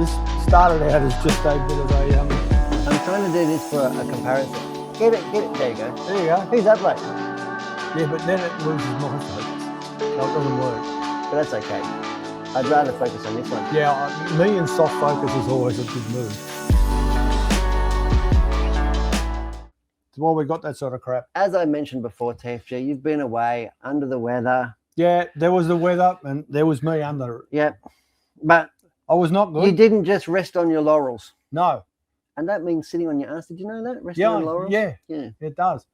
This started out as just a bit of a I'm trying to do this for a comparison. Get it. There you go. there you go. Who's that bloke? Yeah, but then it loses my focus, so it doesn't work. But that's okay. I'd rather focus on this one. Yeah, me and soft focus is always a good move. That's why we got that sort of crap. As I mentioned before, TFG, you've been away under the weather. Yeah, there was the weather and there was me under it. Yeah, but I was not good. you didn't just rest on your laurels. No. And that means sitting on your ass. Did you know that? Resting on laurels? Yeah, it does.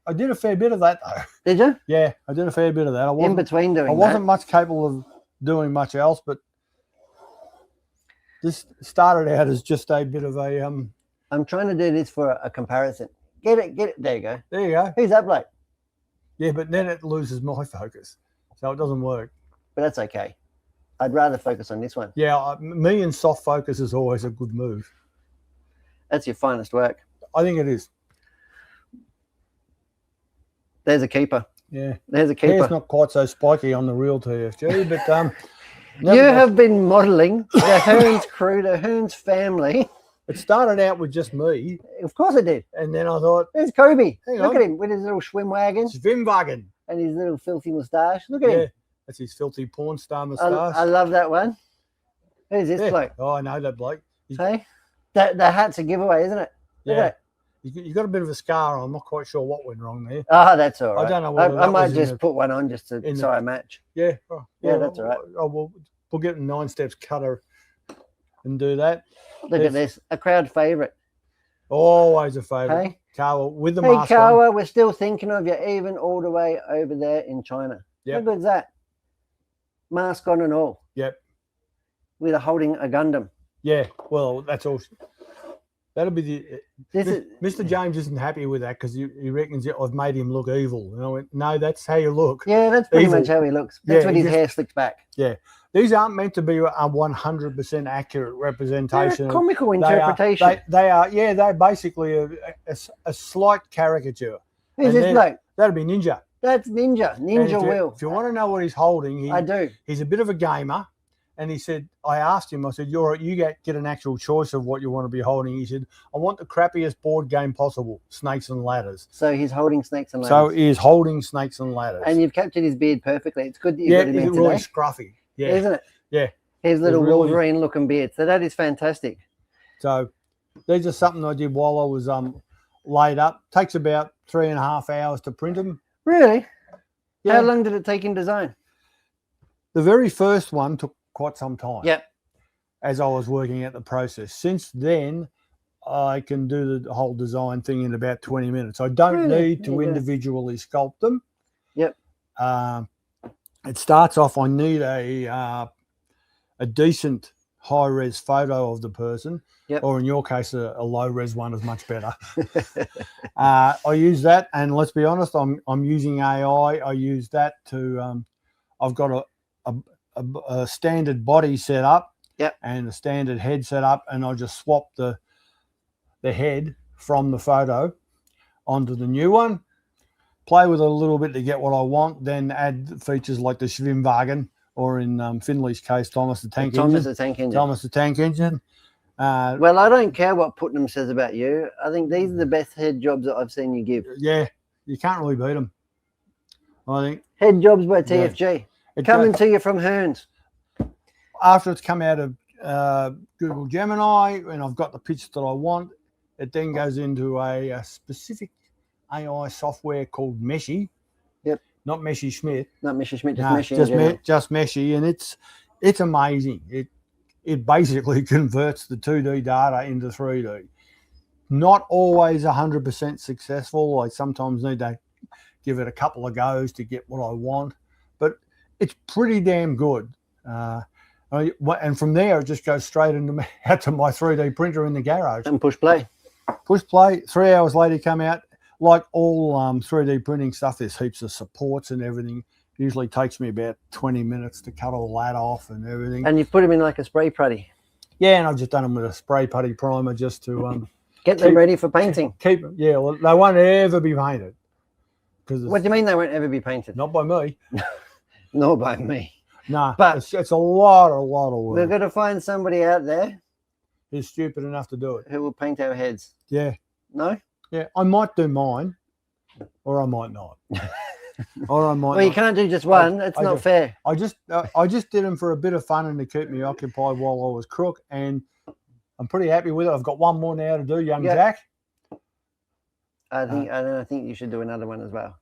I did a fair bit of that though. Did you? Yeah, I did a fair bit of that. In between doing I wasn't much capable of doing much else, but this started out as just a bit of a I'm trying to do this for a comparison. Get it. There you go. there you go. Who's that bloke? Yeah, but then it loses my focus, so it doesn't work. But that's okay. I'd rather focus on this one. Yeah, me and soft focus is always a good move. That's your finest work. I think it is. There's a keeper. Yeah. There's a keeper. Hair's not quite so spiky on the real TFG, but you have been modelling the Hearns crew, the Hearns family. It started out with just me. Of course it did. And then I thought, there's Kobe. Hang Look on. at him with his little swim wagon. Schwimmwagen. And his little filthy moustache. Look at him. That's his filthy porn star moustache. I love that one. Who's this bloke? Oh, I know that bloke. Hey? The hat's a giveaway, isn't it? Look at it. You got a bit of a scar on. I'm not quite sure what went wrong there. Oh, that's all right. I don't know whether I might just put one on just to I match. Yeah. Yeah, that's all right. We'll get a 9 steps cutter and do that. Look at this. A crowd favourite. Always a favourite. Hey? Kawa with the hey, mask Kawa, on. we're still thinking of you, even all the way over there in China. Yep. How good's that? Mask on and all. Yep. With holding a Gundam. Yeah. Well, that's all. That'll be the. Mr. James isn't happy with that because he reckons I've made him look evil. And I went, no, that's how you look. Yeah, that's pretty much how he looks. That's when his hair slicks back. Yeah. These aren't meant to be a 100% accurate representation. They're a comical interpretation. They are. Yeah, they're basically a slight caricature. Who's this bloke? That'd be Ninja. That's Ninja. Ninja Will. If you want to know what he's holding, I do. He's a bit of a gamer. And he said, I asked him, I said, you get an actual choice of what you want to be holding. He said, I want the crappiest board game possible, Snakes and Ladders. So he's holding Snakes and Ladders. So he is holding Snakes and Ladders. And you've captured his beard perfectly. It's good that you've got him in today. Really scruffy. Yeah. Isn't it? Yeah. His little Wolverine looking beard. So that is fantastic. So these are something I did while I was laid up. Takes about 3.5 hours to print them. Really? Yeah. How long did it take in design? The very first one took quite some time. Yep. As I was working out the process. Since then, I can do the whole design thing in about 20 minutes. I don't need to individually sculpt them. Yep. It starts off, I need a decent high-res photo of the person. Yep. Or in your case, a low-res one is much better. I use that, and let's be honest, I'm using AI. I use that to, I've got a standard body set up, and a standard head set up, and I just swap the head from the photo onto the new one, play with it a little bit to get what I want, then add features like the Schwimmwagen, or in Finley's case, Thomas the Tank Engine. Thomas the Tank Engine. Well, I don't care what Putnam says about you. I think these are the best head jobs that I've seen you give. Yeah, you can't really beat them. I think head jobs by TFG. Coming to you from Hearns. After it's come out of Google Gemini and I've got the pitch that I want, it then goes into a specific AI software called Meshy. Yep. Not Meshy Schmidt. Not Meshy Schmidt, just Meshy. Just Meshy, and it's amazing. It basically converts the 2D data into 3D. Not always 100% successful. I sometimes need to give it a couple of goes to get what I want, but it's pretty damn good. And from there, it just goes straight out to my 3D printer in the garage. And push play. Push play. 3 hours later, come out. Like all 3D printing stuff, there's heaps of supports and everything. Usually takes me about 20 minutes to cut all that off and everything. And you've put them in like a spray putty. Yeah, and I've just done them with a spray putty primer just to get them ready for painting. Yeah, well, they won't ever be painted. What do you mean they won't ever be painted? Not by me. Nor by me. No, But it's a lot of we're work. going to find somebody out there Who's stupid enough to do it. who will paint our heads. Yeah. No? Yeah. I might do mine, or I might not. Or I might Well, you not. can't do just one. It's not fair. I just did them for a bit of fun and to keep me occupied while I was crook, and I'm pretty happy with it. I've got one more now to do, young Yep. Jack. I think you should do another one as well.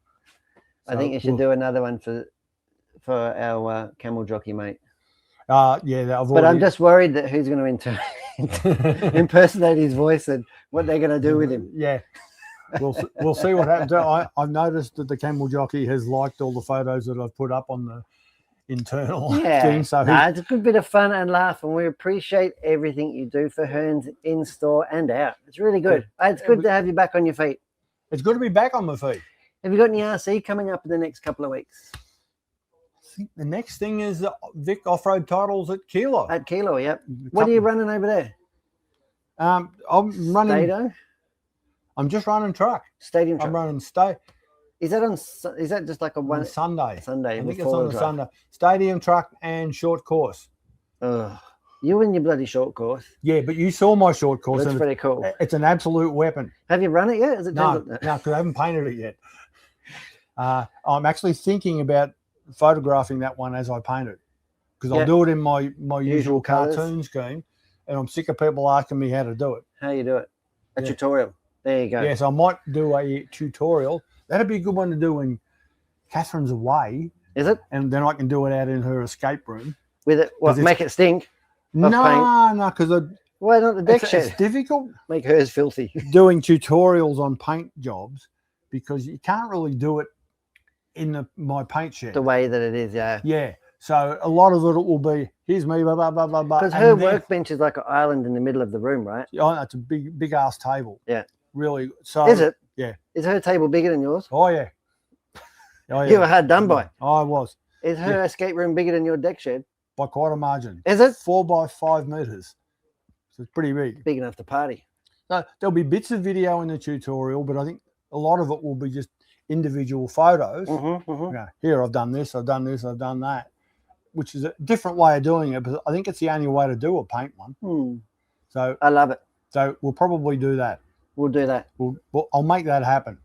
I So think you should do another one for our camel jockey mate. Yeah, But I'm just worried that who's going to impersonate his voice and what they're going to do with him. Yeah, we'll see what happens. I've noticed that the camel jockey has liked all the photos that I've put up on the internal thing. So it's a good bit of fun and laugh, and we appreciate everything you do for Hearns in store and out. It's really good. It's good to have you back on your feet. It's good to be back on my feet. Have you got any RC coming up in the next couple of weeks? I think the next thing is Vic Off-Road Titles at Kilo. At Kilo, yep. What are you running over there? I'm running. Stato? I'm just running truck. Stadium truck. I'm running state. Is that just like a one Sunday? Sunday. I think it's on the Sunday. Stadium truck and short course. Ugh. You and your bloody short course. Yeah, but you saw my short course. That's pretty cool. It's an absolute weapon. Have you run it yet? Is it No, because I haven't painted it yet. I'm actually thinking about photographing that one as I paint it, because I'll do it in my usual cartoon scheme, and I'm sick of people asking me how to do it. How you do it? A tutorial. There you go. Yes, I might do a tutorial. That'd be a good one to do when Catherine's away. Is it? And then I can do it out in her escape room. With it? What? Make it stink? No, because why not the deck shed? It's difficult. Make hers filthy. Doing tutorials on paint jobs, because you can't really do it in my paint shed. The way that it is, yeah. Yeah. So a lot of it will be, here's me, blah, blah, blah, blah, blah. Because her workbench is like an island in the middle of the room, right? Oh, it's a big ass table. Yeah. Really. So is it? Yeah. Is her table bigger than yours? Oh, yeah. Oh, yeah. You were hard done by. I was. Is her escape room bigger than your deck shed? By quite a margin. Is it? 4 by 5 meters. So it's pretty big. Big enough to party. No, there'll be bits of video in the tutorial, but I think a lot of it will be just individual photos. Yeah, here I've done this, I've done this, I've done that, which is a different way of doing it, but I think it's the only way to do a paint one. So I love it. So we'll probably do that. We'll do that. I'll make that happen.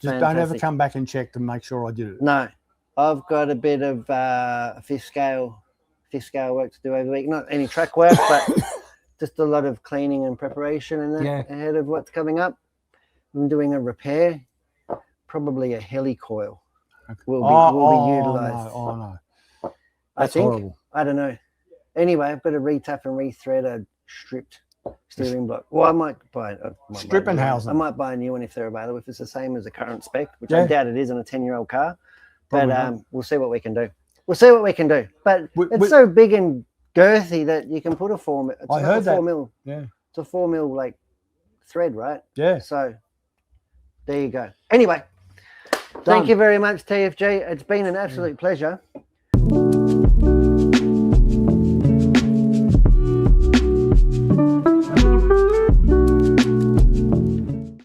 Just Fantastic. don't ever come back and check to make sure I did it. No, I've got a bit of fifth scale work to do over the week. Not any track work, but just a lot of cleaning and preparation and that ahead of what's coming up. I'm doing a repair, probably a helicoil will be utilised. No. I think. Horrible. I don't know. Anyway, I've got to retap and rethread a stripped steering block. Well, I might buy stripping housing. I might buy a new one if they're available, if it's the same as the current spec, which I doubt it is on a 10-year-old car. But we'll see what we can do. But it's so big and girthy that you can put a 4 mil. I heard that. 4 mil. Yeah. It's a 4 mil like thread, right? Yeah. So there you go. Anyway, thank you very much, TFG. It's been an absolute pleasure.